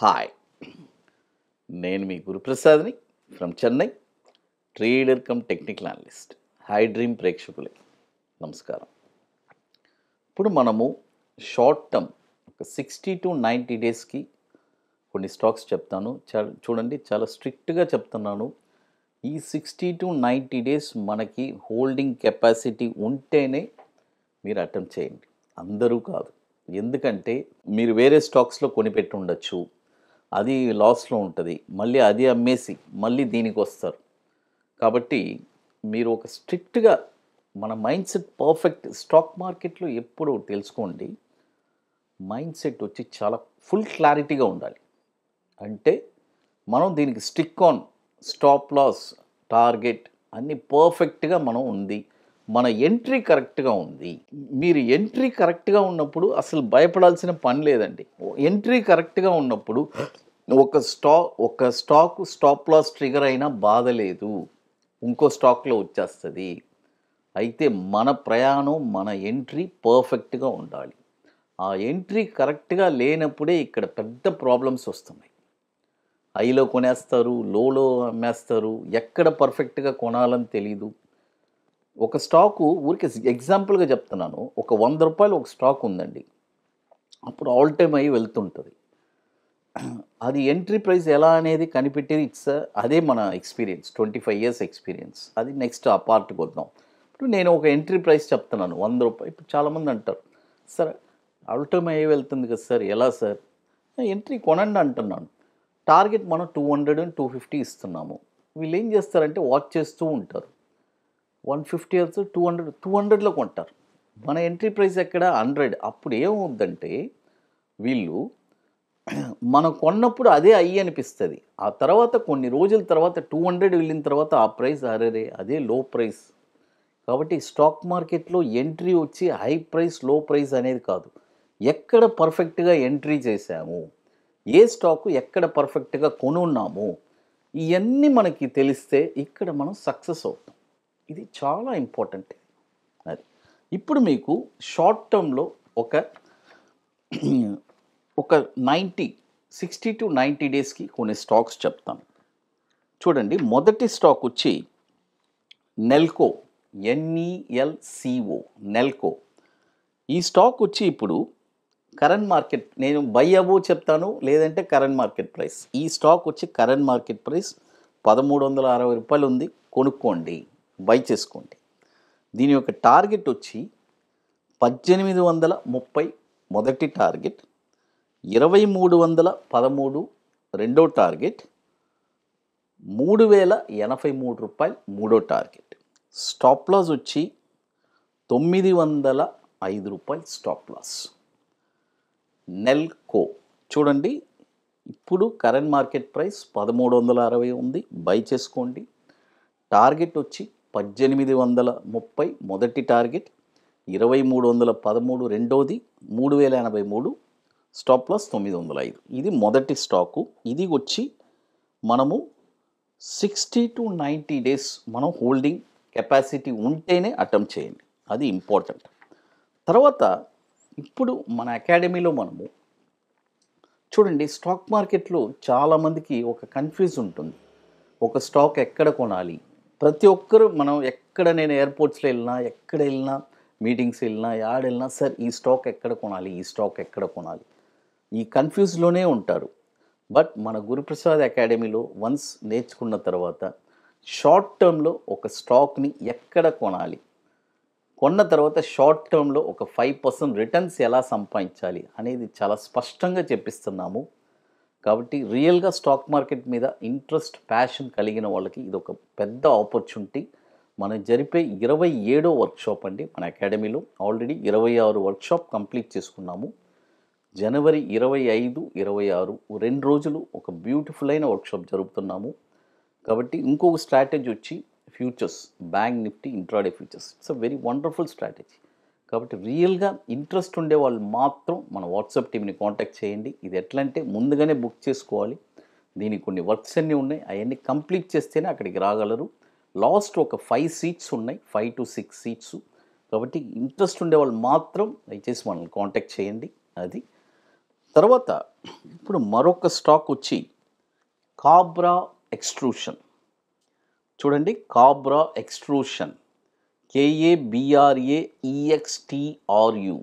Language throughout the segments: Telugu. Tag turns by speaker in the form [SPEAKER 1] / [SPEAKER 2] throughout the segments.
[SPEAKER 1] హాయ్, నేను మీ గురుప్రసాద్ని from Chennai, trader cum technical analyst. Hi dream ప్రేక్షకులకి నమస్కారం. ఇప్పుడు మనము షార్ట్ టర్మ్ ఒక 60 to 90 డేస్కి కొన్ని స్టాక్స్ చెప్తాను. చూడండి, చాలా స్ట్రిక్ట్గా చెప్తున్నాను. ఈ 60 to 90 డేస్ మనకి హోల్డింగ్ కెపాసిటీ ఉంటేనే మీరు అటెంప్ట్ చేయండి, అందరూ కాదు. ఎందుకంటే మీరు వేరే స్టాక్స్లో కొనిపెట్టి ఉండొచ్చు, అది లాస్లో ఉంటుంది, మళ్ళీ అది అమ్మేసి మళ్ళీ దీనికి వస్తారు. కాబట్టి మీరు ఒక స్ట్రిక్ట్గా మన మైండ్ సెట్ పర్ఫెక్ట్ స్టాక్ మార్కెట్లో ఎప్పుడు తెలుసుకోండి, మైండ్ సెట్ వచ్చి చాలా ఫుల్ క్లారిటీగా ఉండాలి. అంటే మనం దీనికి stick on, stop loss, target అన్నీ పర్ఫెక్ట్గా మనం ఉంది, మన ఎంట్రీ కరెక్ట్గా ఉంది. మీరు ఎంట్రీ కరెక్ట్గా ఉన్నప్పుడు అసలు భయపడాల్సిన పని లేదండి. ఎంట్రీ కరెక్ట్గా ఉన్నప్పుడు ఒక స్టాక్ స్టాప్ లాస్ ట్రిగర్ అయినా బాధ లేదు, ఇంకో స్టాక్లో వచ్చేస్తుంది. అయితే మన ప్రయాణం, మన ఎంట్రీ పర్ఫెక్ట్గా ఉండాలి. ఆ ఎంట్రీ కరెక్ట్గా లేనప్పుడే ఇక్కడ పెద్ద ప్రాబ్లమ్స్ వస్తున్నాయి. హైలో కొనేస్తారు, లోలో అమ్మేస్తారు, ఎక్కడ పర్ఫెక్ట్గా కొనాలని తెలీదు. ఒక స్టాకు ఊరికి ఎగ్జాంపుల్గా చెప్తున్నాను, ఒక ₹100 ఒక స్టాక్ ఉందండి, అప్పుడు ఆల్ టైమ్ అయ్యి వెళ్తుంటుంది. అది ఎంట్రీ ప్రైస్ ఎలా అనేది కనిపెట్టేది అదే మన ఎక్స్పీరియన్స్, 25 years ఎక్స్పీరియన్స్. అది నెక్స్ట్ ఆ పార్ట్కి వద్దాం. ఇప్పుడు నేను ఒక ఎంట్రీ ప్రైస్ చెప్తున్నాను ₹100. ఇప్పుడు చాలామంది అంటారు, సార్ ఆల్ టైమ్ అయ్యి వెళ్తుంది కదా సార్, ఎలా సార్? ఎంట్రీ కొనండి అంటున్నాను. టార్గెట్ మనం 200 and 250 ఇస్తున్నాము. వీళ్ళు ఏం చేస్తారంటే వాచ్ చేస్తూ ఉంటారు. 150 also 200లో కొంటారు. మన ఎంట్రీ ప్రైస్ ఎక్కడ 100. అప్పుడు ఏమవుద్దంటే వీళ్ళు మనం కొన్నప్పుడు అదే అయ్యి అనిపిస్తుంది. ఆ తర్వాత కొన్ని రోజుల తర్వాత 200 వెళ్ళిన తర్వాత ఆ ప్రైస్ అరేరే అదే లో ప్రైస్. కాబట్టి స్టాక్ మార్కెట్లో ఎంట్రీ వచ్చి హై ప్రైస్, లో ప్రైస్ అనేది కాదు, ఎక్కడ పర్ఫెక్ట్గా ఎంట్రీ చేశాము, ఏ స్టాకు ఎక్కడ పర్ఫెక్ట్గా కొనున్నాము, ఇవన్నీ మనకి తెలిస్తే ఇక్కడ మనం సక్సెస్ అవుతాం. ఇది చాలా ఇంపార్టెంట్. అది ఇప్పుడు మీకు షార్ట్ టర్మ్లో ఒక 60 to 90 డేస్కి కొన్ని స్టాక్స్ చెప్తాను. చూడండి, మొదటి స్టాక్ వచ్చి నెల్కో, NELCO, నెల్కో. ఈ స్టాక్ వచ్చి ఇప్పుడు కరెంట్ మార్కెట్, నేను బై అబోవ్ చెప్తాను, లేదంటే కరెంట్ మార్కెట్ ప్రైస్. ఈ స్టాక్ వచ్చి కరెంట్ మార్కెట్ ప్రైస్ ₹1360 ఉంది, కొనుక్కోండి, బై చేసుకోండి. దీని యొక్క టార్గెట్ వచ్చి 1830 మొదటి టార్గెట్, 2313 రెండో టార్గెట్, ₹3083 మూడో టార్గెట్. స్టాప్ లాస్ వచ్చి ₹905 స్టాప్ లాస్. నెల్కో చూడండి, ఇప్పుడు కరెంట్ మార్కెట్ ప్రైస్ 1360 ఉంది, బై చేసుకోండి. టార్గెట్ వచ్చి 1830 మొదటి టార్గెట్, 2313 రెండోది, 3083, స్టాప్ లాస్ 905. ఇది మొదటి స్టాకు. ఇది వచ్చి మనము 60 to 90 డేస్ మనం హోల్డింగ్ కెపాసిటీ ఉంటేనే అటెంప్ట్ చేయండి, అది ఇంపార్టెంట్. తర్వాత ఇప్పుడు మన అకాడమీలో మనము చూడండి, స్టాక్ మార్కెట్లో చాలామందికి ఒక కన్ఫ్యూజ్ ఉంటుంది, ఒక స్టాక్ ఎక్కడ కొనాలి. ప్రతి ఒక్కరు మనం నేను ఎయిర్పోర్ట్స్లో వెళ్ళినా, ఎక్కడ వెళ్ళినా, మీటింగ్స్ వెళ్ళినా, వెళ్ళినా, సార్ ఈ స్టాక్ ఎక్కడ కొనాలి, ఈ స్టాక్ ఎక్కడ కొనాలి, ఈ కన్ఫ్యూజ్లోనే ఉంటారు. బట్ మన గురుప్రసాద్ అకాడమీలో వన్స్ నేర్చుకున్న తర్వాత షార్ట్ టర్మ్లో ఒక స్టాక్ని ఎక్కడ కొనాలి, కొన్న తర్వాత షార్ట్ టర్మ్లో ఒక 5% రిటర్న్స్ ఎలా సంపాదించాలి అనేది చాలా స్పష్టంగా చెప్పిస్తున్నాము. కాబట్టి రియల్గా స్టాక్ మార్కెట్ మీద ఇంట్రెస్ట్, ప్యాషన్ కలిగిన వాళ్ళకి ఇది ఒక పెద్ద ఆపర్చునిటీ. మనం జరిపే 27వ వర్క్షాప్ అండి. మన అకాడమీలో ఆల్రెడీ 26 వర్క్షాప్ కంప్లీట్ చేసుకున్నాము. జనవరి 25, 26 2 రోజులు ఒక బ్యూటిఫుల్ అయిన వర్క్షాప్ జరుపుతున్నాము. కాబట్టి ఇంకొక స్ట్రాటజీ వచ్చి futures, bank Nifty intraday futures. It's a very wonderful strategy. కాబట్టి రియల్గా ఇంట్రెస్ట్ ఉండే వాళ్ళు మాత్రం మన వాట్సాప్ టీమ్ని కాంటాక్ట్ చేయండి. ఇది ఎట్లా అంటే ముందుగానే బుక్ చేసుకోవాలి. దీనికి కొన్ని వర్క్స్ అన్నీ ఉన్నాయి, అవన్నీ కంప్లీట్ చేస్తేనే అక్కడికి రాగలరు. లాస్ట్ ఒక 5 సీట్స్ ఉన్నాయి, 5 to 6 సీట్స్. కాబట్టి ఇంట్రెస్ట్ ఉండే వాళ్ళు మాత్రం దయచేసి మనల్ని కాంటాక్ట్ చేయండి. అది తర్వాత ఇప్పుడు మరొక స్టాక్ వచ్చి కాబ్రా ఎక్స్ట్రూషన్. చూడండి, కాబ్రా ఎక్స్ట్రూషన్, KABRAEXTRU.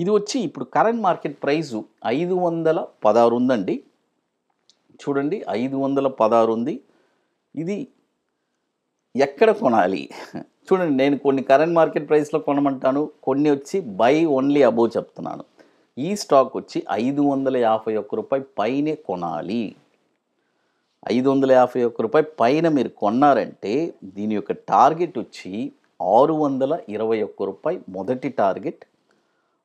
[SPEAKER 1] ఇది వచ్చి ఇప్పుడు కరెంట్ మార్కెట్ ప్రైజు 516 ఉందండి. చూడండి, 516 ఉంది. ఇది ఎక్కడ కొనాలి? చూడండి, నేను కొన్ని కరెంట్ మార్కెట్ ప్రైస్లో కొనమంటాను, కొన్ని వచ్చి బై ఓన్లీ అబోవ్ చెప్తున్నాను. ఈ స్టాక్ వచ్చి 551 రూపాయి పైనే కొనాలి. 551 రూపాయి పైన మీరు కొన్నారంటే దీని యొక్క టార్గెట్ వచ్చి 621 రూపాయి మొదటి టార్గెట్,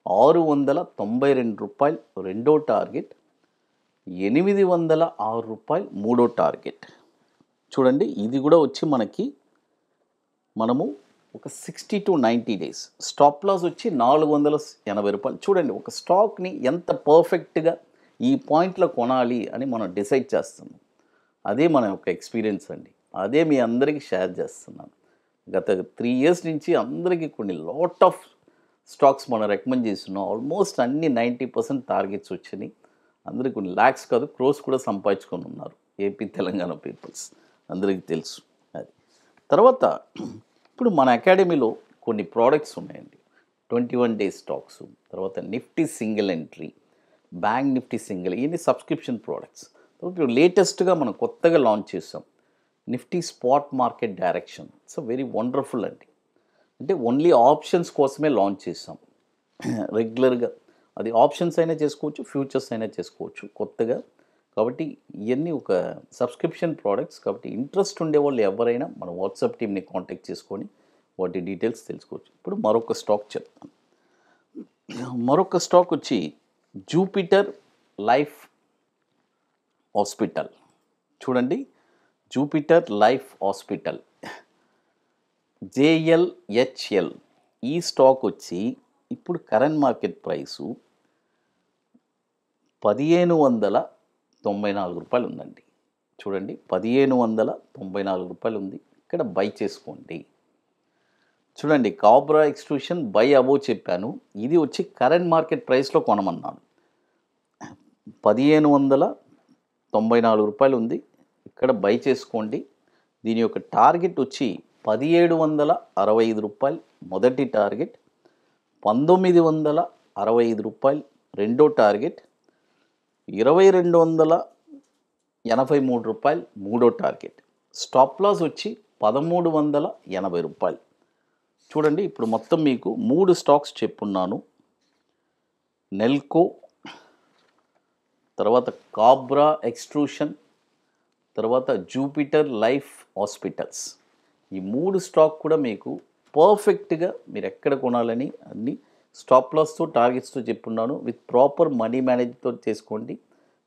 [SPEAKER 1] 692 రూపాయలు రెండో టార్గెట్, 806 రూపాయలు మూడో టార్గెట్. చూడండి, ఇది కూడా వచ్చి మనము ఒక 60 to 90 days స్టాప్ లాస్ వచ్చి 480 రూపాయలు. చూడండి, ఒక స్టాక్ని ఎంత పర్ఫెక్ట్గా ఈ పాయింట్లో కొనాలి అని మనం డిసైడ్ చేస్తున్నాం. అదే మన యొక్క ఎక్స్పీరియన్స్ అండి. అదే మీ అందరికీ షేర్ చేస్తున్నాను. గత 3 years నుంచి అందరికీ కొన్ని లాట్ ఆఫ్ స్టాక్స్ మనం రికమెండ్ చేస్తున్నాం. ఆల్మోస్ట్ అన్ని 90% టార్గెట్స్ వచ్చినాయి. అందరికీ కొన్ని ల్యాక్స్ కాదు, క్రోస్ కూడా సంపాదించుకొని ఉన్నారు ఏపీ తెలంగాణ పీపుల్స్, అందరికీ తెలుసు. అది తర్వాత ఇప్పుడు మన అకాడమీలో కొన్ని ప్రోడక్ట్స్ ఉన్నాయండి. 21 days స్టాక్స్, తర్వాత Nifty single entry, bank Nifty single, ఇవన్నీ సబ్స్క్రిప్షన్ ప్రోడక్ట్స్. ఇప్పుడు లేటెస్ట్గా మనం కొత్తగా లాంచ్ చేసాం Nifty spot market direction. It's very wonderful అండి. అంటే ఓన్లీ ఆప్షన్స్ కోసమే లాంచ్ చేసాం. రెగ్యులర్గా అది ఆప్షన్స్ అయినా చేసుకోవచ్చు, ఫ్యూచర్స్ అయినా చేసుకోవచ్చు కొత్తగా. కాబట్టి ఇవన్నీ ఒక సబ్స్క్రిప్షన్ ప్రోడక్ట్స్. కాబట్టి ఇంట్రెస్ట్ ఉండేవాళ్ళు ఎవరైనా మన వాట్సాప్ టీమ్ని కాంటాక్ట్ చేసుకొని వాటి డీటెయిల్స్ తెలుసుకోవచ్చు. ఇప్పుడు మరొక స్టాక్ చెప్తాను. మరొక స్టాక్ వచ్చి జూపిటర్ లైఫ్ హాస్పిటల్. చూడండి, జూపిటర్ లైఫ్ హాస్పిటల్, JLHL. ఈ స్టాక్ వచ్చి ఇప్పుడు కరెంట్ మార్కెట్ ప్రైసు 1594 రూపాయలు ఉందండి. చూడండి, 1594 రూపాయలు ఉంది. ఇక్కడ బై చేసుకోండి. చూడండి, కాబ్రా ఎక్స్ట్రూషన్ బై అబోవ్ చెప్పాను. ఇది వచ్చి కరెంట్ మార్కెట్ ప్రైస్లో కొనమన్నాను. 1594 రూపాయలు ఉంది. ఇక్కడ బై చేసుకోండి. దీని యొక్క టార్గెట్ వచ్చి 1765 రూపాయలు మొదటి టార్గెట్, 1965 రూపాయలు రెండో టార్గెట్, 2283 రూపాయలు మూడో టార్గెట్. స్టాప్ లాస్ వచ్చి 1380 రూపాయలు. చూడండి, ఇప్పుడు మొత్తం మీకు 3 స్టాక్స్ చెప్పున్నాను. నెల్కో, తర్వాత కాబ్రా ఎక్స్ట్రూషన్, తర్వాత జూపిటర్ లైఫ్ హాస్పిటల్స్. ఈ 3 స్టాక్ కూడా మీకు పర్ఫెక్ట్గా మీరు ఎక్కడ కొనాలని అన్ని స్టాప్ లాస్తో టార్గెట్స్తో చెప్పున్నాను. విత్ ప్రాపర్ మనీ మేనేజ్తో చేసుకోండి.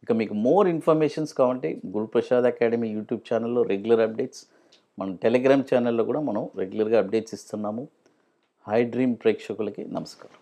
[SPEAKER 1] ఇక మీకు మోర్ ఇన్ఫర్మేషన్స్ కావాలంటే గురుప్రసాద్ అకాడమీ యూట్యూబ్ ఛానల్లో రెగ్యులర్ అప్డేట్స్, మన టెలిగ్రామ్ ఛానల్లో కూడా మనం రెగ్యులర్గా అప్డేట్స్ ఇస్తున్నాము. హై డ్రీమ్ ప్రేక్షకులకి నమస్కారం.